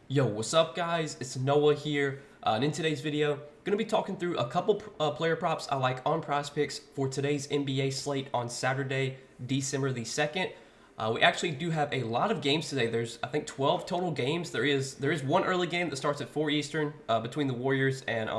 Yo, what's up guys? It's Noah here, and in today's video, I'm going to be talking through a couple player props I like on Prizepicks for today's NBA slate on Saturday, December the 2nd. We actually do have a lot of games today. There's, I think, 12 total games. There is one early game that starts at 4 Eastern between the Warriors and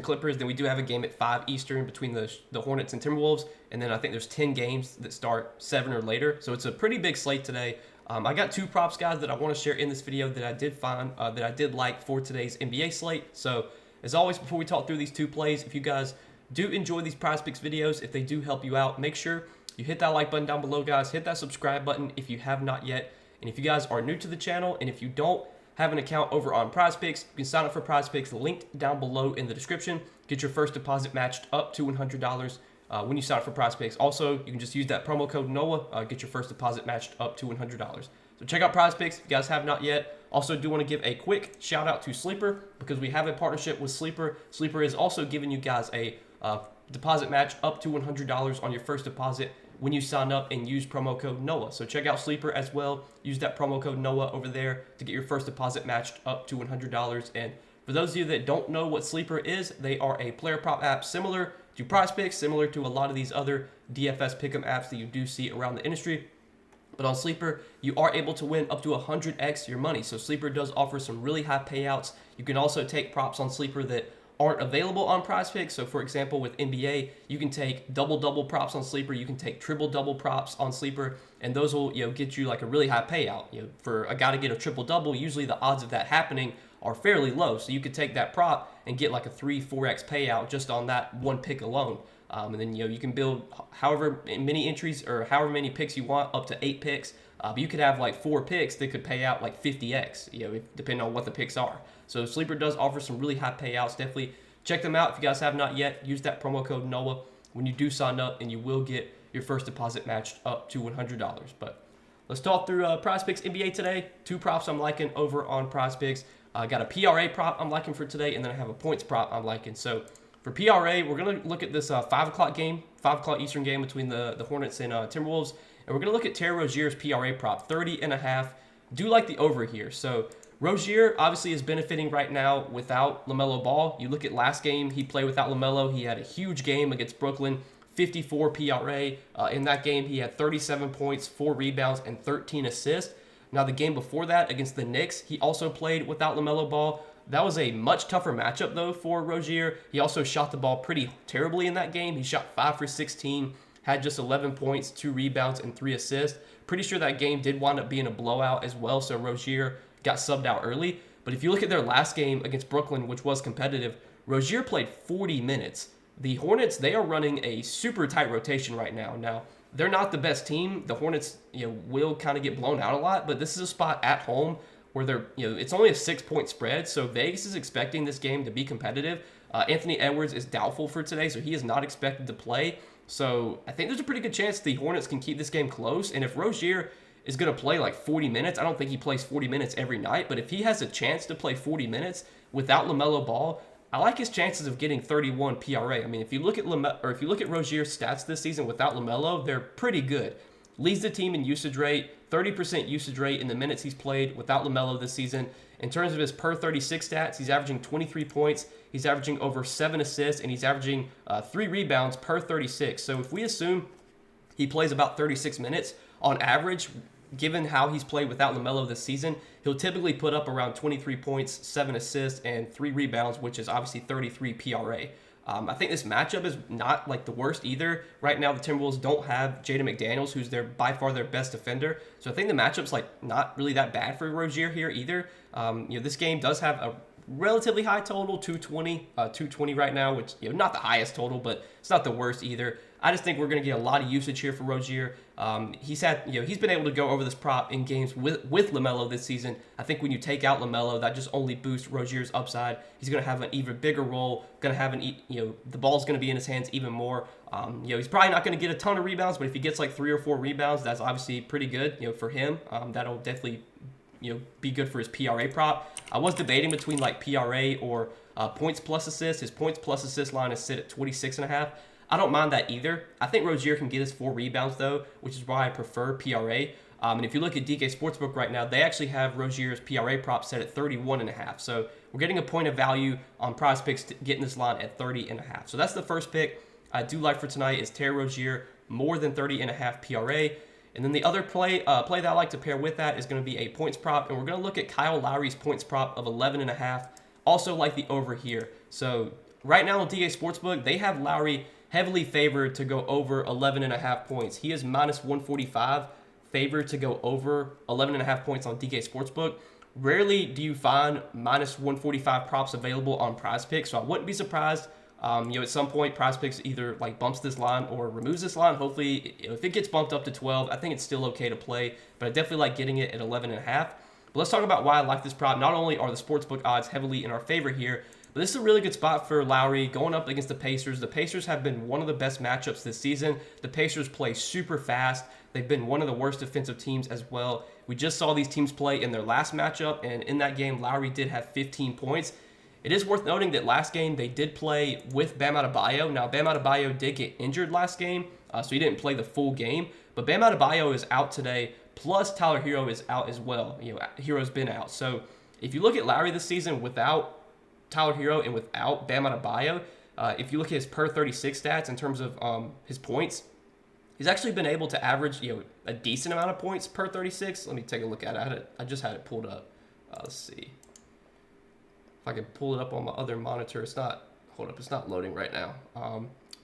Clippers. Then we do have a game at 5 Eastern between the Hornets and Timberwolves. And then I think there's 10 games that start 7 or later. So it's a pretty big slate today. I got two props, guys, that I want to share in this video that I did find, that I did like for today's NBA slate. So, as always, before we talk through these two plays, if you guys do enjoy these Prizepicks videos, if they do help you out, make sure you hit that like button down below, guys. Hit that subscribe button if you have not yet. And if you guys are new to the channel, and if you don't have an account over on Prizepicks, you can sign up for Prizepicks, linked down below in the description. Get your first deposit matched up to $100. When you sign up for Prizepicks. Also, you can just use that promo code NOAH, get your first deposit matched up to $100. So check out Prizepicks if you guys have not yet. Also, do want to give a quick shout out to Sleeper because we have a partnership with Sleeper. Sleeper is also giving you guys a deposit match up to $100 on your first deposit when you sign up and use promo code NOAH. So check out Sleeper as well. Use that promo code NOAH over there to get your first deposit matched up to $100. And for those of you that don't know what Sleeper is, they are a player prop app similar to Prizepicks, similar to a lot of these other DFS pick'em apps that you do see around the industry. But on Sleeper, you are able to win up to 100x your money. So Sleeper does offer some really high payouts. You can also take props on Sleeper that aren't available on Prizepicks. So for example, with NBA, you can take double props on Sleeper. You can take triple props on Sleeper, and those will get you like a really high payout. For a guy to get a triple double, usually the odds of that happening are fairly low. So you could take that prop and get like a 3-4x payout just on that one pick alone. And then you can build however many entries or however many picks you want, up to 8 picks. But you could have like 4 picks that could pay out like 50x, depending on what the picks are. So Sleeper does offer some really high payouts. Definitely check them out if you guys have not yet. Use that promo code NOAH when you do sign up, and you will get your first deposit matched up to $100. But let's talk through Prizepicks NBA today. Two props I'm liking over on Prizepicks. I got a PRA prop I'm liking for today, and then I have a points prop I'm liking. So for PRA, we're going to look at this 5 o'clock game, 5 o'clock Eastern game between the Hornets and Timberwolves. And we're going to look at Terry Rozier's PRA prop, 30.5. Do like the over here. So Rozier obviously is benefiting right now without LaMelo Ball. You look at last game, he played without LaMelo. He had a huge game against Brooklyn, 54 PRA. In that game, he had 37 points, 4 rebounds, and 13 assists. Now, the game before that against the Knicks, he also played without LaMelo Ball. That was a much tougher matchup, though, for Rozier. He also shot the ball pretty terribly in that game. He shot 5 for 16, had just 11 points, 2 rebounds, and 3 assists. Pretty sure that game did wind up being a blowout as well, so Rozier got subbed out early. But if you look at their last game against Brooklyn, which was competitive, Rozier played 40 minutes. The Hornets, they are running a super tight rotation right now. Now, they're not the best team. The Hornets, will kind of get blown out a lot, but this is a spot at home where they're, it's only a 6-point spread, so Vegas is expecting this game to be competitive. Anthony Edwards is doubtful for today, so he is not expected to play. So I think there's a pretty good chance the Hornets can keep this game close, and if Rozier is going to play like 40 minutes, I don't think he plays 40 minutes every night, but if he has a chance to play 40 minutes without LaMelo Ball, I like his chances of getting 31 PRA. I mean, if you look at Rozier's stats this season without LaMelo, they're pretty good. Leads the team in usage rate, 30% usage rate in the minutes he's played without LaMelo this season. In terms of his per 36 stats, he's averaging 23 points, he's averaging over 7 assists, and he's averaging 3 rebounds per 36. So if we assume he plays about 36 minutes on average, given how he's played without LaMelo this season, he'll typically put up around 23 points, 7 assists, and 3 rebounds, which is obviously 33 PRA. I think this matchup is not like the worst either. Right now, the Timberwolves don't have Jaden McDaniels, who's by far their best defender. So I think the matchup's like not really that bad for Rozier here either. This game does have a relatively high total, 220 right now, which not the highest total, but it's not the worst either. I just think we're going to get a lot of usage here for Rozier. He's been able to go over this prop in games with LaMelo this season. I think when you take out LaMelo, that just only boosts Rozier's upside. He's going to have an even bigger role. Going to have the ball's going to be in his hands even more. He's probably not going to get a ton of rebounds, but if he gets like 3 or 4 rebounds, that's obviously pretty good. For him, that'll definitely be good for his PRA prop. I was debating between like PRA or points plus assists. His points plus assist line is set at 26.5. I don't mind that either. I think Rozier can get his 4 rebounds, though, which is why I prefer PRA. And if you look at DK Sportsbook right now, they actually have Rozier's PRA prop set at 31.5. So we're getting a point of value on Prizepicks getting this line at 30.5. So that's the first pick I do like for tonight is Terry Rozier, more than 30.5 PRA. And then the other play that I like to pair with that is going to be a points prop. And we're going to look at Kyle Lowry's points prop of 11.5. Also like the over here. So right now on DK Sportsbook, they have Lowry heavily favored to go over 11.5 points. He is minus 145 favored to go over 11.5 points on DK Sportsbook. Rarely do you find minus 145 props available on Prizepicks, so I wouldn't be surprised. At some point, Prizepicks either like bumps this line or removes this line. Hopefully, if it gets bumped up to 12, I think it's still okay to play, but I definitely like getting it at 11.5. But let's talk about why I like this prop. Not only are the sportsbook odds heavily in our favor here, but this is a really good spot for Lowry going up against the Pacers. The Pacers have been one of the best matchups this season. The Pacers play super fast. They've been one of the worst defensive teams as well. We just saw these teams play in their last matchup, and in that game, Lowry did have 15 points. It is worth noting that last game, they did play with Bam Adebayo. Now, Bam Adebayo did get injured last game, so he didn't play the full game. But Bam Adebayo is out today, plus Tyler Hero is out as well. Hero's been out. So if you look at Lowry this season without Tyler Hero and without Bam Adebayo, if you look at his per 36 stats in terms of his points, he's actually been able to average a decent amount of points per 36. Let me take a look at it. I just had it pulled up. Let's see if I can pull it up on my other monitor. It's not loading right now.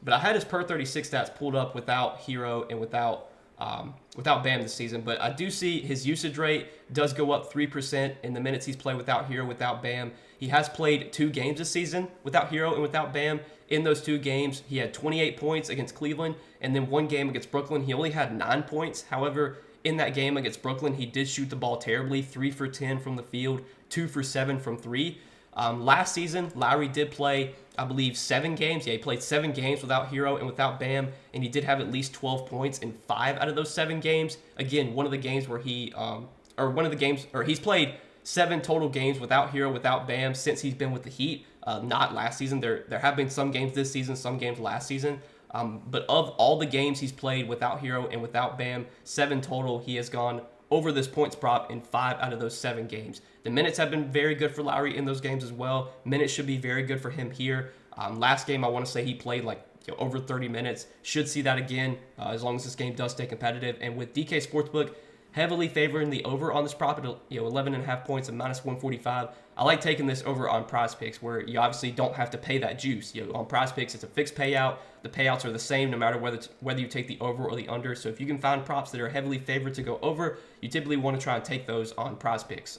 But I had his per 36 stats pulled up without Hero and without Bam this season. But I do see his usage rate does go up 3% in the minutes he's played without Hero, without Bam. He has played 2 games this season without Hero and without Bam. In those 2 games, he had 28 points against Cleveland, and then 1 game against Brooklyn, he only had 9 points. However, in that game against Brooklyn, he did shoot the ball terribly, 3 for 10 from the field, 2 for 7 from 3. Last season, Lowry did play, I believe, 7 games. Yeah, he played 7 games without Hero and without Bam, and he did have at least 12 points in 5 out of those 7 games. Again, one of the games where he's played 7 total games without Hero, without Bam since he's been with the Heat. Not last season. There have been some games this season, some games last season. But of all the games he's played without Hero and without Bam, 7 total, he has gone over this points prop in 5 out of those 7 games. The minutes have been very good for Lowry in those games as well. Minutes should be very good for him here. Last game, I want to say he played over 30 minutes. Should see that again as long as this game does stay competitive. And with DK Sportsbook heavily favoring the over on this prop at 11.5 points and minus 145, I like taking this over on Prizepicks, where you obviously don't have to pay that juice. On Prizepicks, it's a fixed payout. The payouts are the same no matter whether you take the over or the under. So if you can find props that are heavily favored to go over, you typically want to try and take those on Prizepicks.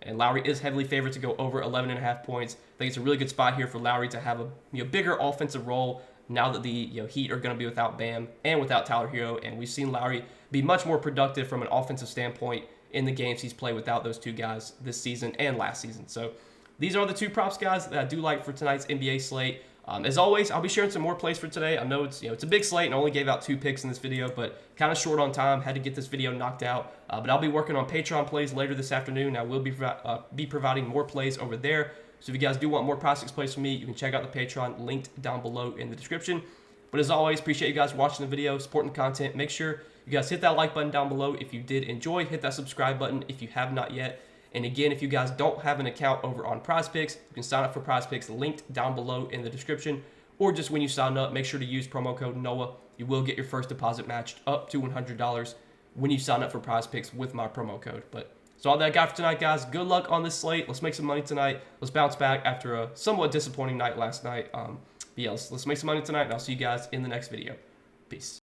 And Lowry is heavily favored to go over 11.5 points. I think it's a really good spot here for Lowry to have a bigger offensive role now that the Heat are going to be without Bam and without Tyler Hero. And we've seen Lowry be much more productive from an offensive standpoint in the games he's played without those 2 guys this season and last season. So these are the 2 props, guys, that I do like for tonight's NBA slate. As always, I'll be sharing some more plays for today. I know it's a big slate and I only gave out 2 picks in this video, but kind of short on time. Had to get this video knocked out. But I'll be working on Patreon plays later this afternoon. I will be providing more plays over there. So if you guys do want more Prizepicks plays from me, you can check out the Patreon linked down below in the description. But as always, appreciate you guys watching the video, supporting the content. Make sure you guys hit that like button down below if you did enjoy. Hit that subscribe button if you have not yet. And again, if you guys don't have an account over on Prizepicks, you can sign up for Prizepicks linked down below in the description. Or just when you sign up, make sure to use promo code NOAH. You will get your first deposit matched up to $100 when you sign up for Prizepicks with my promo code. But that's all that I got for tonight, guys. Good luck on this slate. Let's make some money tonight. Let's bounce back after a somewhat disappointing night last night. But yeah, let's make some money tonight, and I'll see you guys in the next video. Peace.